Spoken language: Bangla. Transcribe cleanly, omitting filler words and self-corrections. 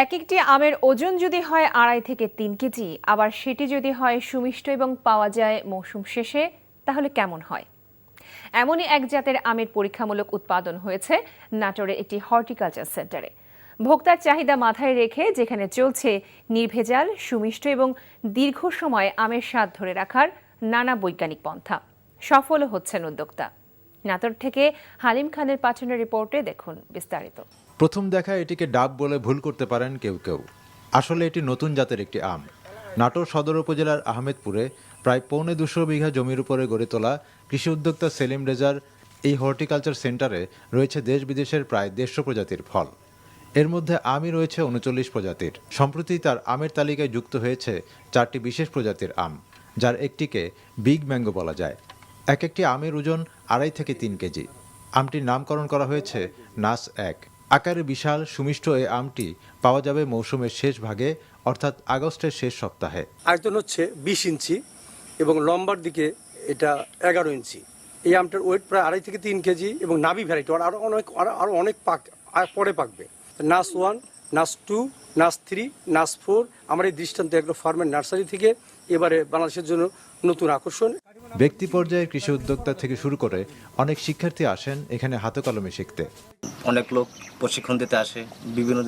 এক একটি আমের ওজন যদি হয় 2.5 থেকে 3 কেজি, আবার সেটি যদি হয় সুমিষ্ট এবং পাওয়া যায় মৌসুম শেষে, তাহলে কেমন হয়? এমনই এক জাতের আমের পরীক্ষামূলক উৎপাদন হয়েছে নাটোরের একটি হর্টিকালচার সেন্টারে। ভোক্তার চাহিদা মাথায় রেখে যেখানে চলছে নির্ভেজাল, সুমিষ্ট এবং দীর্ঘ সময় আমের স্বাদ ধরে রাখার নানা বৈজ্ঞানিক পন্থা। সফলও হচ্ছেন উদ্যোক্তা। নাটোর থেকে হালিম খানের পাঠানো রিপোর্টে দেখুন বিস্তারিত। প্রথম দেখায় এটিকে ডাব বলে ভুল করতে পারেন কেউ কেউ। আসলে এটি নতুন জাতের একটি আম। নাটোর সদর উপজেলার আহমেদপুরে প্রায় 250 বিঘা জমির উপরে গড়ে তোলা কৃষি উদ্যোক্তা সেলিম রেজার এই হর্টিকালচার সেন্টারে রয়েছে দেশ বিদেশের প্রায় 150 প্রজাতির ফল। এর মধ্যে আমই রয়েছে 39 প্রজাতির। সম্প্রতি তার আমের তালিকায় যুক্ত হয়েছে 4টি বিশেষ প্রজাতির আম, যার একটিকে বিগ ম্যাঙ্গো বলা যায়। এক একটি আমের ওজন 2.5 থেকে 3 কেজি। আমটির নামকরণ করা হয়েছে নাস 1। আকারে বিশাল, সুমিষ্ট এই আমটি পাওয়া যাবে মৌসুমের শেষ ভাগে, অর্থাৎ আগস্টের শেষ সপ্তাহে। আয়তন হচ্ছে 20 ইঞ্চি এবং লম্বার দিকে এটা 11 ইঞ্চি। এই আমটার ওয়েট প্রায় 2.5 থেকে 3 কেজি এবং নাবি ভ্যারাইটি আরো অনেক পরে পাকবে। নাস 1, নাস 2, নাস 3, নাস 4 আমার এই দৃষ্টান্ত এগ্রো ফার্মের নার্সারি থেকে এবারে বাংলাদেশের জন্য নতুন আকর্ষণ। ব্যক্তি পর্যায়ে কৃষি উদ্যোক্তা থেকে শুরু করে অনেক শিক্ষার্থী আসেন এখানে হাতে কলমে শিখতে। অনেক লোক প্রশিক্ষণ দিতে আসে, বিভিন্ন